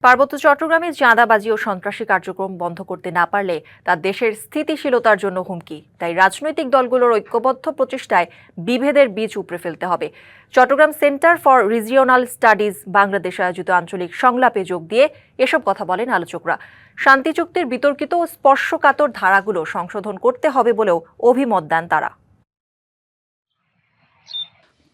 পার্বত্য চট্টগ্রামে চাঁদাবাজি ও সন্ত্রাসী কার্যক্রম বন্ধ করতে না পারলে তা দেশের স্থিতিশীলতার জন্য হুমকি। তাই রাজনৈতিক দলগুলোর ঐক্যবদ্ধ প্রচেষ্টায় বিভেদের বীজ উপড়ে ফেলতে হবে। Chattogram centre for regional studies Bangladesh আয়োজিত আঞ্চলিক সংলাপে যোগ দিয়ে এসব কথা বলেন আলোচকরা। শান্তি চুক্তির বিতর্কিত ও স্পর্শকাতর ধারাগুলো সংশোধন করতে হবে বলেও অভিমত দেন তারা।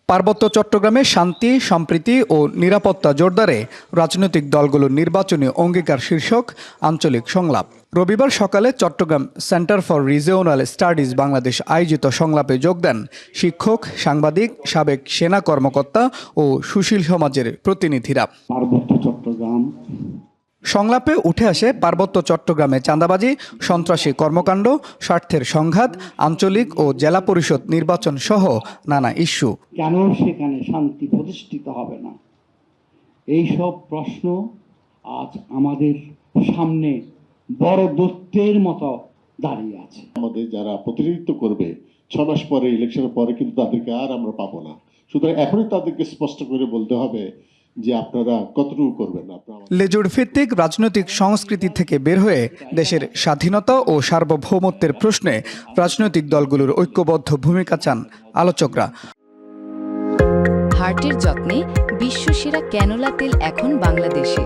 পার্বত্য চট্টগ্রামে শান্তি, সম্প্রীতি ও নিরাপত্তা জোরদারে রাজনৈতিক দলগুলোর নির্বাচনী অঙ্গীকার শীর্ষক আঞ্চলিক সংলাপ রবিবার সকালে Chattogram centre for regional studies Bangladesh আয়োজিত সংলাপে যোগ দেন শিক্ষক, সাংবাদিক, সাবেক সেনা কর্মকর্তা ও সুশীল সমাজের প্রতিনিধিরা। সংলাপে উঠে আসে পার্বত্য চট্টগ্রামে চাঁদাবাজি, সন্ত্রাসী কর্মকাণ্ড, স্বার্থের সংঘাত, আঞ্চলিক ও জেলা পরিষদ নির্বাচন সহ নানা ইস্যু। কেন সেখানে শান্তি প্রতিষ্ঠিত হবে না? এইসব প্রশ্ন আজ আমাদের সামনে বড় দৈত্যের মতো দাঁড়িয়ে আছে। আমাদের যারা প্রতিনিধিত্ব করবে 6 মাস পরে, ইলেকশনের পরে কিন্তু তাদেরকে আর আমরা পাবো না। সুতরাং এখনই তাদেরকে স্পষ্ট করে বলতে হবে যে আপনারা কতটুকু করবেন। লেজুড় ভিত্তিক রাজনৈতিক সংস্কৃতি থেকে বের হয়ে দেশের স্বাধীনতা ও সার্বভৌমত্বের প্রশ্নে রাজনৈতিক দলগুলোর ঐক্যবদ্ধ ভূমিকা চান আলোচকরা। হার্টের যত্নে বিশ্বসেরা ক্যানোলা তেল এখন বাংলাদেশে।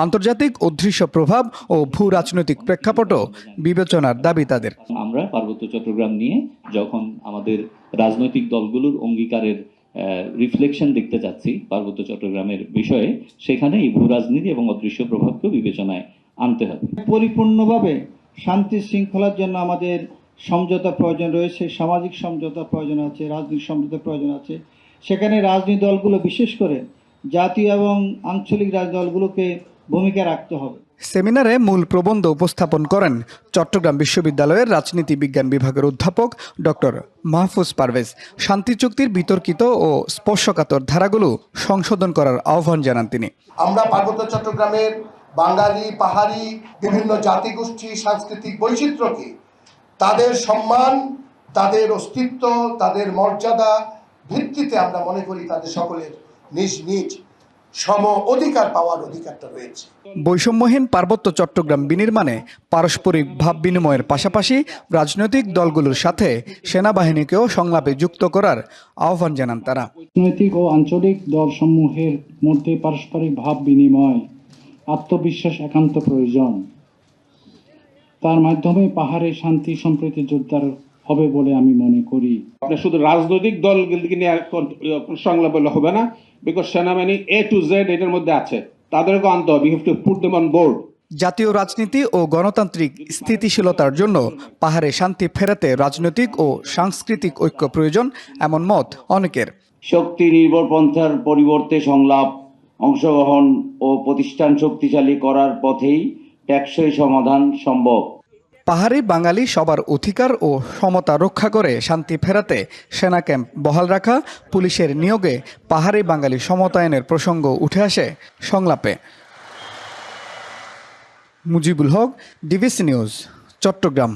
আন্তর্জাতিক অদৃশ্য প্রভাব ও ভূ রাজনৈতিক প্রেক্ষাপটও বিবেচনার দাবি তাদের। আমরা পার্বত্য চট্টগ্রাম নিয়ে যখন আমাদের রাজনৈতিক দলগুলোর অঙ্গীকারের রিফ্লেকশন দেখতে চাচ্ছি পার্বত্য চট্টগ্রামের বিষয়ে, সেখানে এই ভূ রাজনীতি এবং অদৃশ্য প্রভাবকে বিবেচনায় আনতে হবে। পরিপূর্ণভাবে শান্তি শৃঙ্খলার জন্য আমাদের সমঝোতা প্রয়োজন রয়েছে, সামাজিক সমঝোতা প্রয়োজন আছে, রাজনৈতিক সমঝোতা প্রয়োজন আছে। সেখানে রাজনৈতিক দলগুলো, বিশেষ করে জাতীয় এবং আঞ্চলিক রাজনৈতিক দলগুলোকে ভূমিকা রাখতে হবে। সেমিনারে মূল প্রবন্ধ উপস্থাপন করেন চট্টগ্রাম বিশ্ববিদ্যালয়ের রাজনীতি বিজ্ঞান বিভাগের অধ্যাপক ডক্টর মাহফুজ পারভেজ। শান্তি চুক্তির বিতর্কিত ও স্পর্শকাতর ধারাগুলো সংশোধন করার আহ্বান জানান তিনি। আমরা পার্বত্য চট্টগ্রামের বাঙালি, পাহাড়ি বিভিন্ন জাতিগোষ্ঠী, সাংস্কৃতিক বৈচিত্র্যকে, তাদের সম্মান, তাদের অস্তিত্ব, তাদের মর্যাদা ভিত্তিতে আমরা মনে করি তাদের সকলের নিজ নিজ সম অধিকার পাওয়ার অধিকারটা রয়েছে। বৈষম্যহীন পার্বত্য চট্টগ্রাম বিনির্মাণে পারস্পরিক ভাব বিনিময়ের পাশাপাশি রাজনৈতিক দলগুলোর সাথে সেনাবাহিনীকেও সংলাপে যুক্ত করার আহ্বান জানান তারা। রাজনৈতিক ও আঞ্চলিক দলসমূহের মধ্যে পারস্পরিক ভাব বিনিময়, আত্মবিশ্বাস একান্ত প্রয়োজন। তার মাধ্যমে পাহাড়ে শান্তি সম্প্রীতি জোরদার হবে বলে আমি মনে করি। আপনার শুধু রাজনৈতিক দলগুলিকে নিয়ে সংলাপ বলে হবে না, বিকজ সেনাবাহিনী A to Z এটার মধ্যে আছে, তাদেরকে আনতে হবে। You have to put them on board. জাতীয় রাজনীতি ও গণতান্ত্রিক স্থিতিশীলতার জন্য পাহাড়ে শান্তি ফেরাতে রাজনৈতিক ও সাংস্কৃতিক ঐক্য প্রয়োজন, এমন মত অনেকের। শক্তি নির্ভর পন্থার পরিবর্তে সংলাপ, অংশগ্রহণ ও প্রতিষ্ঠান শক্তিশালী করার পথেই টেকসই সমাধান সম্ভব। পাহাড়ি বাঙালি সবার অধিকার ও সমতা রক্ষা করে শান্তি ফেরাতে সেনা ক্যাম্প বহাল রাখা, পুলিশের নিয়োগে পাহাড়ি বাঙালি সমতায়নের প্রসঙ্গ উঠে আসে সংলাপে। Mujibul Haque, DBC news, Chittagong.